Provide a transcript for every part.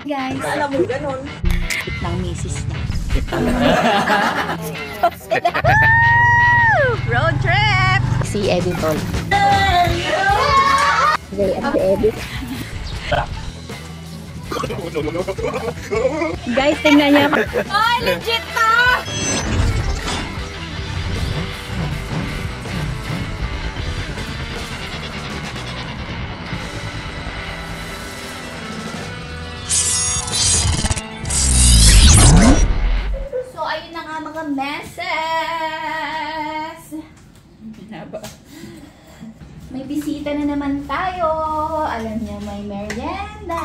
Guys, alam mo ganon ng misis niya. Road trip! Si Editol. They at the edit. Guys, tingnan niyo. Oh, legit to! So, ayun na nga mga messes. May bisita na naman tayo. Alam niya, may merienda.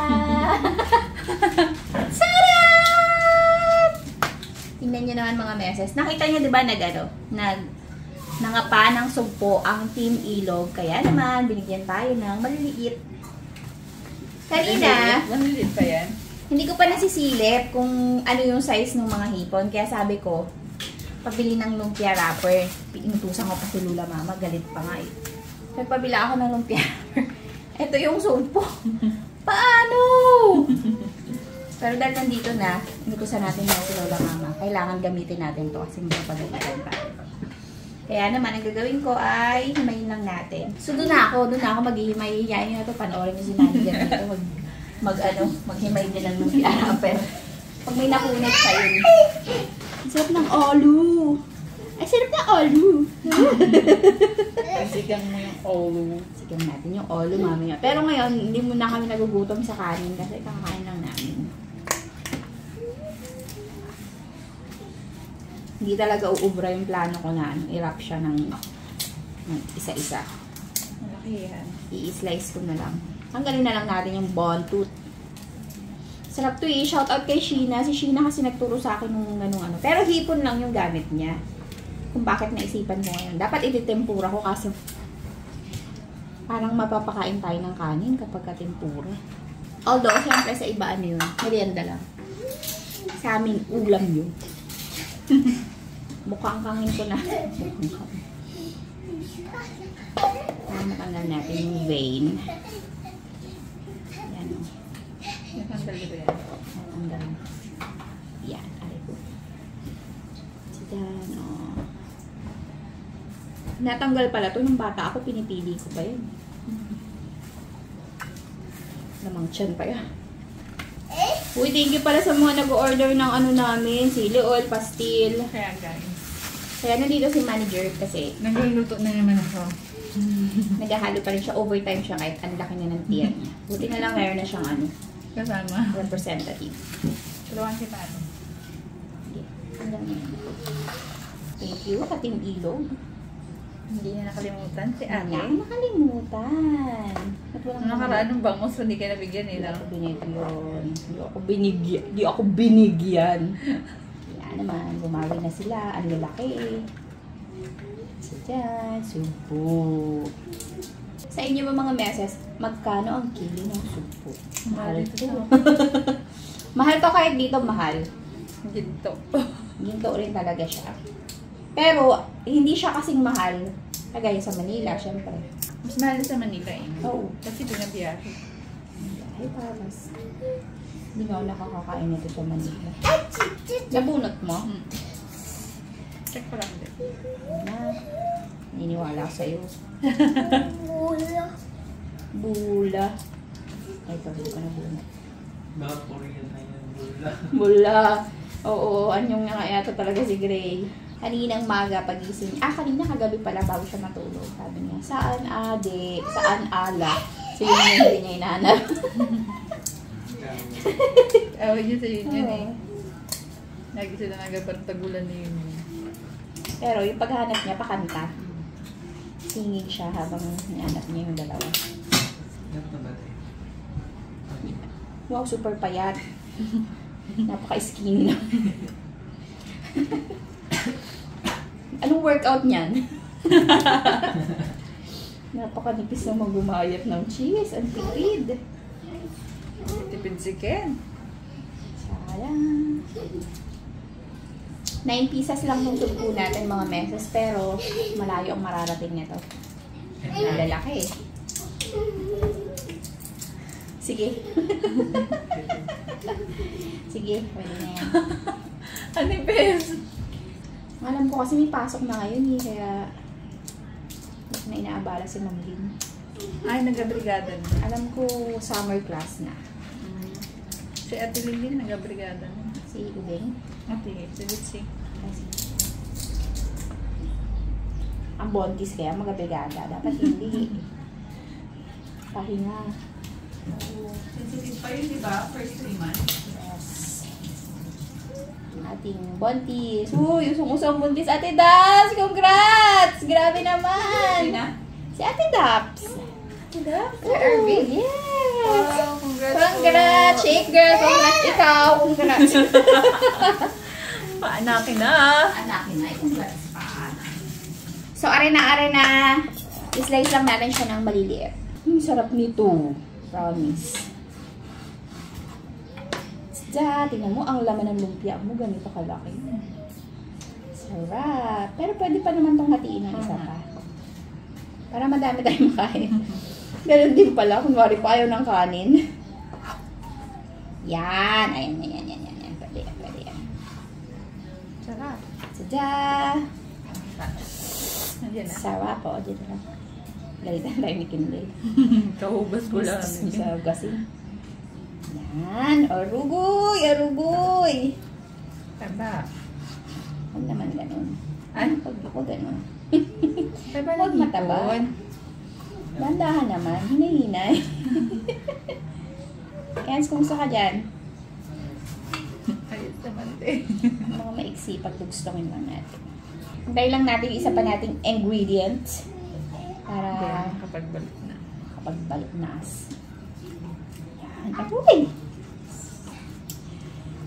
Sarap! Tingnan niyo naman mga meses. Nakita niyo, di ba, nangapa ng sugpo ang Team Ilog. Kaya naman, binigyan tayo ng maliliit. Kanina, maliliit pa yan. hindi ko pa nasisilip kung ano yung size ng mga hipon. Kaya sabi ko, pabili ng lumpia wrapper. Inutusan ko pa si Lula Mama. Galit pa nga eh. Nagpabila ako ng lumpia wrapper. Ito yung sugpo. Paano? Pero dahil nandito na, inutusan natin yung si Lula Mama. Kailangan gamitin natin to kasi hindi pagalitan pa. Kaya naman, ang gagawin ko ay himayin lang natin. So, doon na ako maghihimay. Hiyain nyo na ito, panoorin nyo si Nani dito. Maghimay din ng lumpia wrapper. Pag may nakunit sa yun. Ang sarap ng olu. Ay, sarap ng olu. Sigang mo yung olu. Sigang natin yung olu, mamaya. Pero ngayon, hindi muna kami nagugutom sa kanin kasi kakain lang namin. Hindi talaga uubra yung plano ko na i-wrap siya ng isa-isa. Malaki yan. I-slice ko na lang. Tanggalin na lang natin yung bone tooth. Sarap to eh. Shout out kay Sheena. Si Sheena kasi nagturo sa akin ng ano. Pero hipon lang yung gamit niya. Kung bakit naisipan ko ngayon. Dapat ititempura ko kasi parang mapapakain tayo ng kanin kapag katempura. Although, siyempre sa iba ano yun. Merienda lang. Sa amin, ulam yun. Mukhang kangin ko na. Para matanggal natin yung vein. Yan o. Natanggal ko yan. Natanggal. Yan. Aray ko. Yan o. Natanggal pala to nung bata ako. Pinipili ko pa yun. Namang tiyan pa yan. Uy, thank you pala sa mga nag-order ng ano namin. Sili oil, pastil. Kaya guys. Kaya nandito si manager kasi Nagluluto na naman ako. naghahalo pa rin siya. Overtime siya kahit ang laki na ng tiyan niya. Buti na lang meron na siyang ano, Kasama. representative. Tulungan si Pato. Okay. Hanggang ngayon. Thank you, Kating Ilog. Hindi niya nakalimutan si Hindi ate. niya ako nakalimutan. At walang Nakaraan ng bangus, hindi ka nabigyan Hindi nila. ako binigyan. Hindi ako binigyan. Yan naman, bumawi na sila. Ang lalaki. So dyan, subo. Sa inyo ba mga meses, magkano ang kilo ng subo? Mahal Dito to. sa Mahal to kahit dito, mahal. ginto. Ginto rin talaga siya. Pero, hindi siya kasing mahal. Kagaya sa Manila, syempre. Mas mahal sa Manila eh. Oo. Kasi pinabiyahe. Ay, paras. Hindi nga ako nakakakain nito sa Manila. Nabunot mo? Check ko lang din. Na. Niniwala ko sa'yo. Bula. Ay, ito. Hindi ko na bunot. Mga Korean na yan, bula. Bula. Oo, anyong nga yata talaga si Gray. Kaninang maga pagising. Kanina kagabi pala bago siya matulog. Sabi niya, saan ade? Saan ala? So yun yung hindi niya hinahanap. Awag yun sa yun yun eh. Lagi sila nagpapantagulan na yun. Pero yung paghanap niya, pakanta. Singing siya habang hinahanap niya yung dalawa. Yan na ba tayo? Wow, super payat. Napaka-skinny na. Anong workout niyan? Napaka-nipis na magumayat ng cheese. Ang tipid. Tipid si Ken. Sayang. 9 pieces lang yung subo natin mga meses. Pero malayo ang mararating nito. Nalalaki. Sige. Sige, pwede na yan. Anipes. Alam ko kasi may pasok na ngayon eh, kaya na inaabala si Ma'am Lynn. Ay, nag-abrigada na. Alam ko summer class na. Si Ate Lilin, nag-abrigada na. Si Ubeng. Ate, si Bitsy. Kasi ang bontis kaya mag-abigada. Dapat hindi. Pahinga. Sensitive pa yun, di ba? First 3 months. Yes. Ang ating bontis. Uy, usong-usong bontis. Ate Daps! Congrats! Grabe naman! Sina? Si Ate Daps. Ate Daps? Sir Irving? Yes! Wow, congrats. Congrats! Shake girl! Congrats ikaw! Congrats! Paanakin na. Anakin na. Congrats pa. So, arena. Slice lang natin siya ng maliliit. Sarap nito. Promise. Sadya, tingnan mo, ang laman ng lumpia mo, ganito kalaki. Sarap. Pero pwede pa naman itong hatiin ng isa pa. Para madami tayong makain. Ganun din pala, kunwari pa ayaw ng kanin. Yan. Ayan. Pwede yan. Sarap. Sadya. Nandiyan na. Sarap po. Dito lang. Galitan tayo ni Kindle. Kahubas ko lang. Sa gasin. Yan. Arugoy. Taba. Huwag naman ganun. Ano? Pag ako ganun. Taba Huwag mataba. Bandahan naman. Hinahinay. Kaya kung sa ka dyan, Ayos naman din. mga maiksi pagtugstongin lang natin. Hintay lang natin yung isa pa nating ingredient para Kapag balik na. kapag balik nas. Yan. Apoy!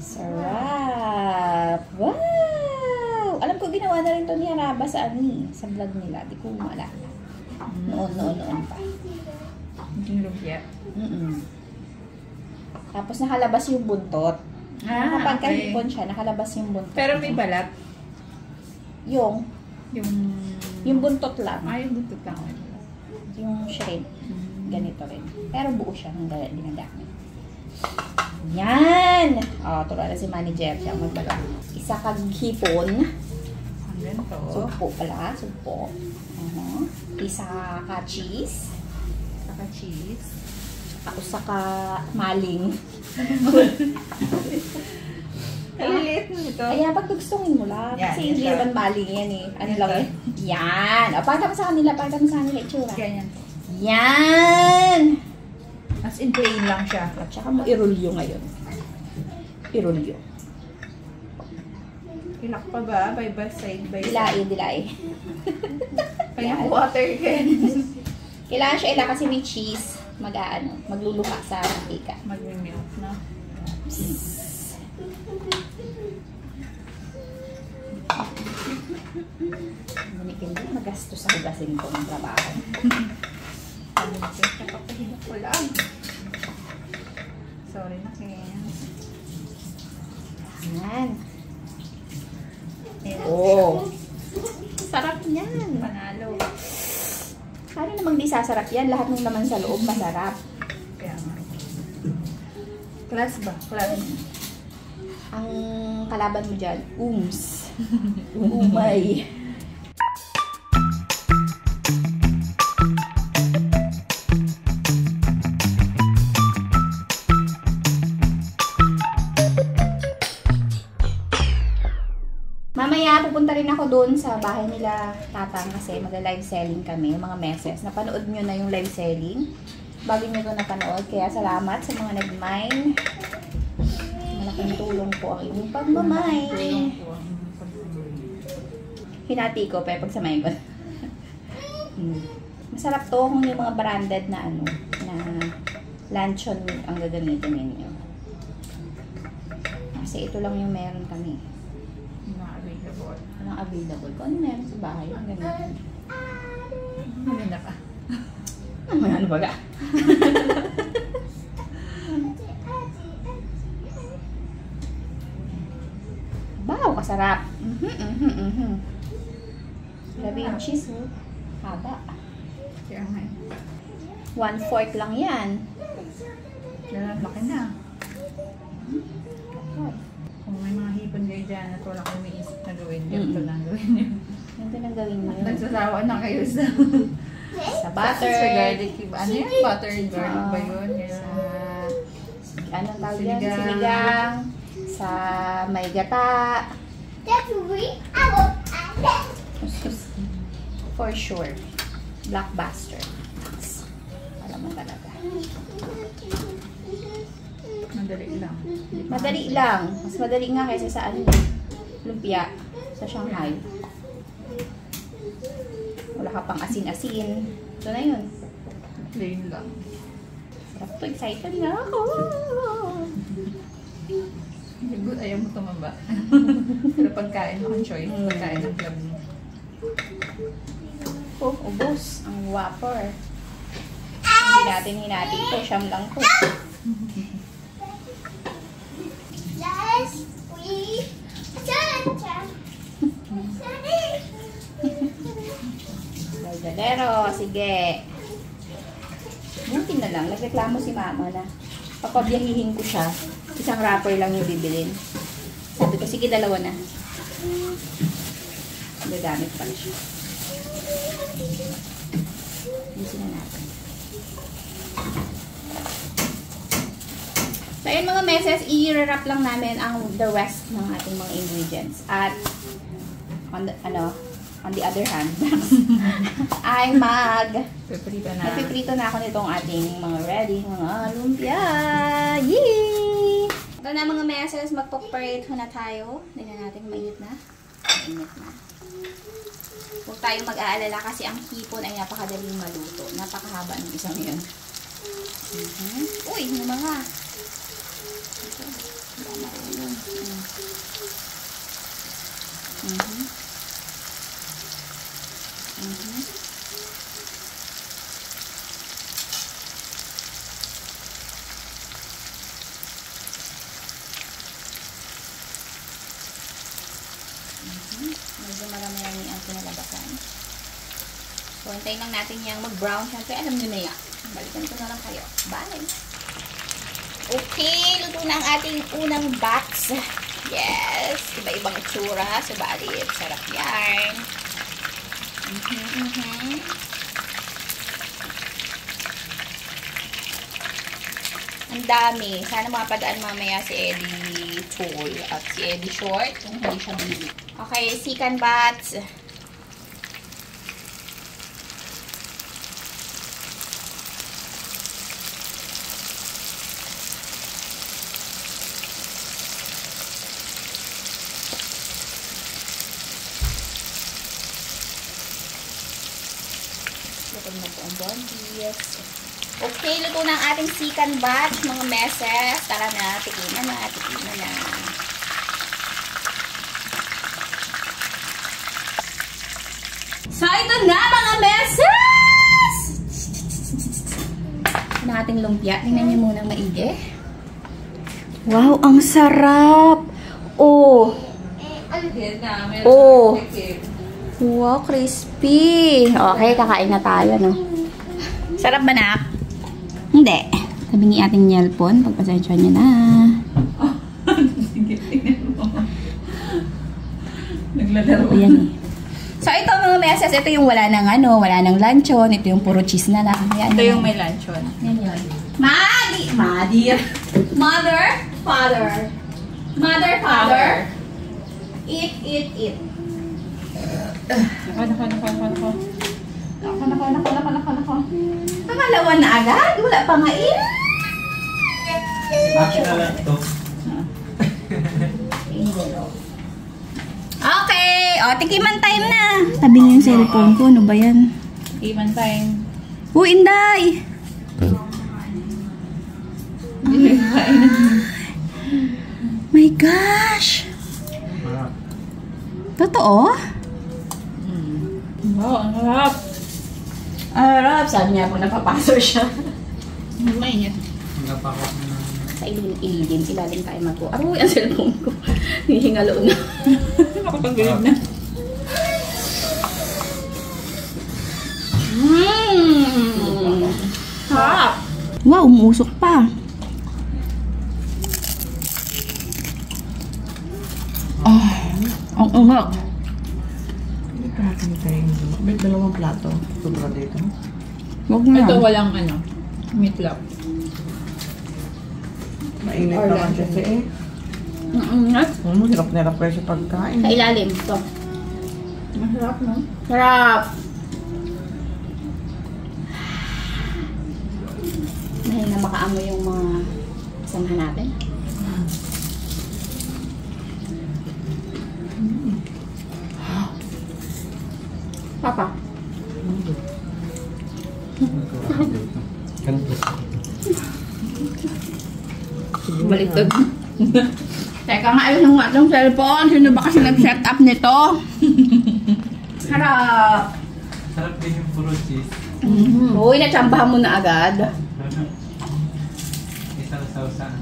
Sarap! Wow! Alam ko ginawa na rin to ni Araba sa sa vlog nila. Di ko maalala. Noon pa. Yung lumpia. Tapos nakalabas yung buntot. Kapag okay. kahipon siya, nakalabas yung buntot. Pero may balat. Yung buntot lang. Ay, yung buntot lang. Yung shrimp. Ganito rin. Pero buo siya ng dinadami. Yan! Turuan na si Manager siya magbalot. Isa kag hipon. Ang ganito. Sugpo pala. Sugpo. Isa ka cheese. Saka cheese. Isa ka maling. Ang liit nito. Ayan, pag gustongin mo lang. Yan, Kasi yan hindi siya. naman maling yan eh. Ano Yan lang siya. eh. Yan! Pakita mo sa kanila itsura. Ganyan. Yan! As in plain lang siya. At saka mo irulyo ngayon. Irulyo. Ilak pa ba? By side by side. Dilay. Kaya water again. Kailangan siya ila kasi may cheese. Magluluka sa mantika. Mag-milk na. Manikin din, magastos sa hugasin ko ng trabaho. Kapapahilap ko lang. Sorry na kaya. Yan. Oh. Sarap yan. Panalo. Paano namang di sasarap yan? Lahat ng naman sa loob masarap. Kaya nga. Class ba? Class. Ang kalaban mo dyan, umay. Mamaya pupunta rin ako doon sa bahay nila Tatang kasi magla-live selling kami, yung mga meses. Napanood nyo na yung live selling bago nyo ito napanood. Kaya salamat sa mga nag-mine. Malaking tulong po ang inyong pagmamine. Hinati ko, pero pagsamayin ko. Masarap to kung yung mga branded na na luncheon ang gagamitin ninyo. Kasi ito lang yung meron kami. Walang available. Kung ano meron sa bahay, ang ganun. Maganda ka. Ano ba ga? Wow, kasarap. Grabe yung cheese, oh. Haba. Kaya nga. 1/4 lang yan. laki na. Kung may mga hipon kayo dyan at wala kayo may isip na gawin, ganito lang gawin nyo. Ganito lang gawin mo. Nagsasawa na kayo sa Butter. Sa garlic. Ano yan? Butter and garlic ba yun? Sa, anong tawag yan? Sinigang. Sinigang. Sa may gata. For sure. Blockbuster. Alam mo talaga. Madali lang. Madali lang. Mas madali nga kaysa sa ano, lumpia sa Shanghai. Wala ka pang asin-asin. Ito na yun. Plain lang. Sarap to. Excited na ako. Good, ayaw mo tumaba. Pero pagkain mo ang choice. Pagkain ng club mo. Oh, ubos. Ang whopper. Hindi natin hinatin ito. Siyam lang to. Galero, sige. Buti na lang. Nagreklamo si mama na papabiyahihin ko siya. Isang wrapper lang yung bibilin. Sabi ko, sige, dalawa na. Gagamit pa siya. Ayusin na natin. So, ayun mga meses, i-wrap lang namin ang the rest ng ating mga ingredients. At, on the other hand, ay nagpiprito na ako nitong ating mga ready, mga lumpia. Yee! Ito na mga meses, mag-preparate na tayo. Tingnan natin mainit na. Mainit na. Huwag tayong mag-aalala kasi ang hipon ay napakadaling maluto. Napakahaba ng isang yun. Uy, yung mga. Medyo marami yan ang pinalabasan. So, hintayin lang natin yung mag-brown. Siyempre, alam nyo na yan. Balikan ko na lang kayo. Bye! Okay, luto na ang ating unang box. Yes! Iba-ibang itsura. Subalit, sarap yan. Ang dami. Sana mapadaan mamaya si Eddie Chol at si Eddie Short kung hindi siya bili. Okay, sikan bats. Yes. Okay, luto na ang ating sikan batch, mga meses. Tara na, tikiman na, tikiman na. So, ito na mga meses! Ito na ating lumpia. Tingnan niyo muna maigi. Wow, ang sarap! Oh! Oh! Wow, crispy! Okay, kakain na tayo, no? Sarap ba, nak? Hindi. Sabi ni ating Nyelpon, pagpasensya niya na. Sige, tingnan mo. Naglalaro. Ayan eh. So, ito mga meses, ito yung wala nang luncheon. Ito yung puro cheese na lang. Ayan, Ito yung may luncheon. Yan yun. Mother, father. Mother, father. Eat. Nako. Pangalawa na agad? Wala pa nga in. Bakit na lang ito? Okay. O, tikiman time na. Tabi niyo yung cellphone ko. Ano ba yan? Iman time. Inday! My gosh! Totoo? Wow, ang harap. Arap, sabi niya po napapasok siya. Mainit. Napakot na lang. Sa ilalim tayo magpo. Aroy, ang cellphone ko. Hihingalo na. Nakapag-grade na. Sarap! Wow, umusok pa. Ang unga. Hindi pa natin tayo. May dalawang plato. Sobra dito. Huwag na. Ito walang meatloaf. Mainit Or naman lunch. kasi eh. Ang Hirap na hirap kayo sa pagkain. Sa ilalim. Ito. Masarap, no? Sarap. Dahil na makaamoy yung mga samahan natin. Papa. Baliktad. Teka nga, ayun nga itong cellphone. Sino ba kasi nag-set up nito? Harap. Sarap din yung puro cheese. Uy, natsambahan mo na agad. Isang sausa.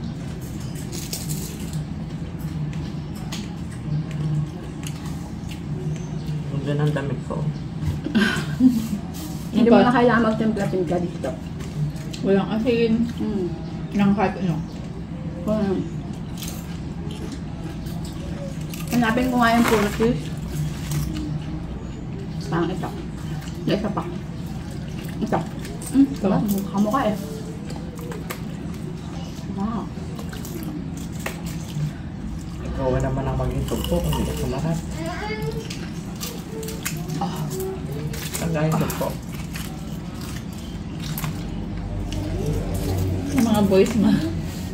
Diyan ang damit ko. Hindi mo na kailangan magtimpla-timpla dito. Walang asin. Walang kahit ano. Hanapin ko nga yung puro cheese. Parang ito. Yung isa pa. Ito. Ito. Kamukha eh. Wow. Ikaw naman ang maging tugpo kung hindi ka lahat. Ang gayong tugpo. Sa mga boys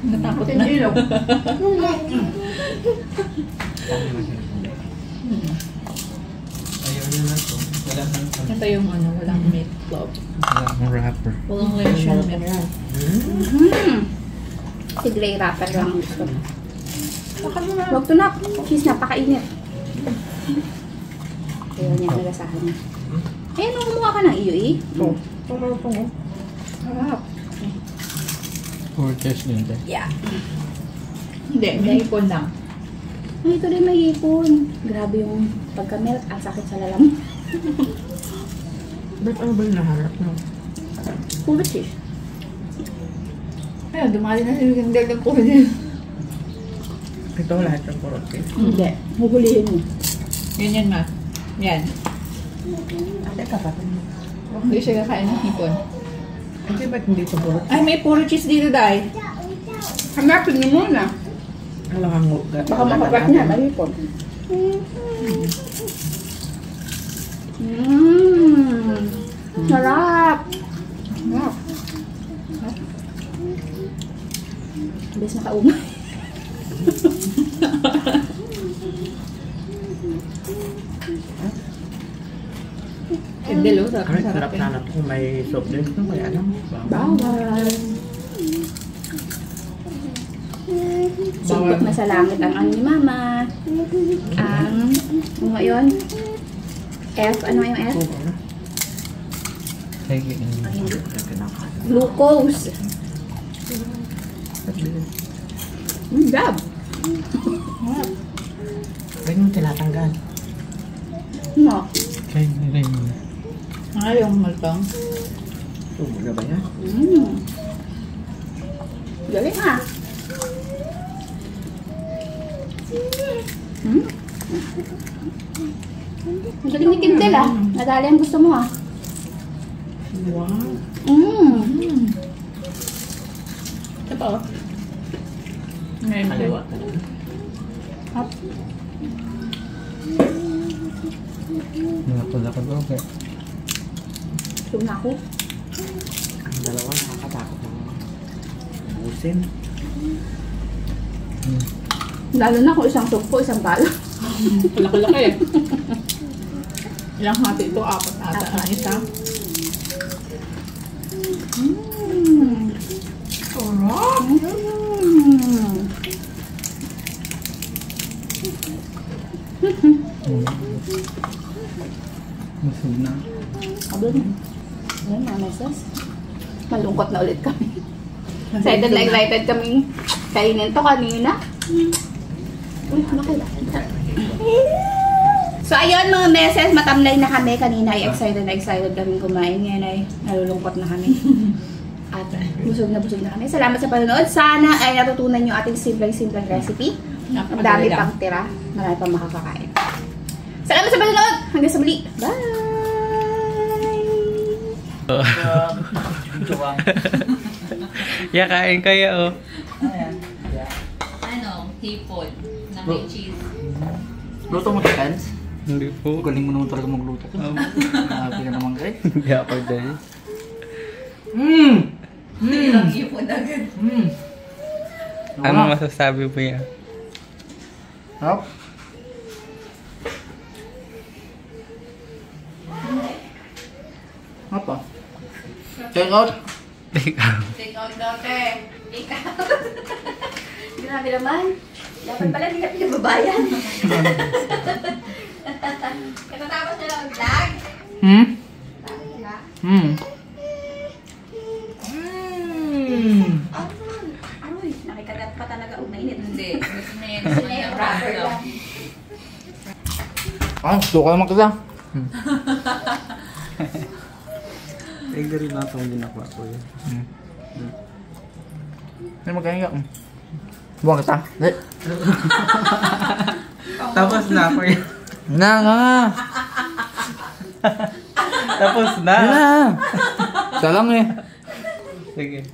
natakot na. Ayaw nyo na to. Wala nang Ito yung walang meatloaf. Walang wrapper. Walang lechon meat. Si Gray wrapper lang gusto. Huwag to na. Cheese napakainit. Ayaw niya nagasahan niya. Ayun, nung kumuha ka ng iyo eh. Ito. Sarap ito mo. Sarap. Puro cheese din tayo. Yeah. Hindi, may hipon lang. Ay, ito rin may hipon. Grabe yung pagka-melt. Ang sakit sa lalam. Ba't ano ba yung naharap mo? Puro cheese. Ayun, dumali na si Wendell ng kunin. Ito lahat yung puro cheese. Hindi. Huhulihin mo. Ganyan ma. Yan. Ate ka pa. Hindi siya kakain ng hipon. Kasi ba't hindi ito puro cheese? Ay, may puro cheese dito, Day. Hanapin niyo muna. Alam ang Baka makagat niya. May hipon. Sarap. Sarap. Bilis nakaumay. Wendell, oh, Ay, sarap sarap na ito kung may soft drinks no, kaya alam. Bawal. Sugbot na sa langit ang ano ni Mama. Ang, ano yun? F, ano yung F? Sige. Glucose. Gab. Pwede mo tinatanggal. No. Kaya nilay mo na. Ay, yung maltong. Tumo na ba yan? Galing ah. Ang galing ni Kindle ah. Nadali ang gusto mo ah. Wow. Ito pa, oh. Ngayon, Kaliwa. Nakapalakad ako. Gusto na ako. Ang dalawa nakakatakot ng busin. Lalo na kung isang tugpo, isang bala. Laki-laki eh. Ilang hati ito? Apat ata. Ang isa. Sarap. Busog na. Abon. Ayan, mga meses. Malungkot na ulit kami. Excited na excited kaming kainin to kanina. Uy, nakita. So, ayun mga meses, matamlay na kami. Kanina ay excited kaming kumain. Ngayon ay nalulungkot na kami. At busog na kami. Salamat sa panonood. Sana ay natutunan nyo ating simpleng recipe. Ang dami pang tira. Marami pang makakakain. Salamat sa panonood! Hanggang sa muli! Bye! Ya, kain kaya oh. Ano? Hipon. Na may cheese. Luto mo ka, Kans? Hindi po. Galing mo naman talaga magluto ko. Happy ka naman kayo. Hindi ako dahil. Hindi lang hipon agad. Ano masasabi mo yan? Hop. Apa? Take out. Ikaw. Take out daw, te. Take out. Grabe naman. Dapat pala hindi na pinababayan. Katatapos na lang ang vlog. Tapos na. Aroy, nakikagat pa talaga. Mainit. Hindi. Gusto na yan. Gusto niya yung wrapper lang. Gusto ka naman kita. Ay, rin na itong ginagawa ko yun. Ano magkaya? Buwan kita. Tapos na ako yun. Na. Tapos na. Na. Isa lang eh. Sige.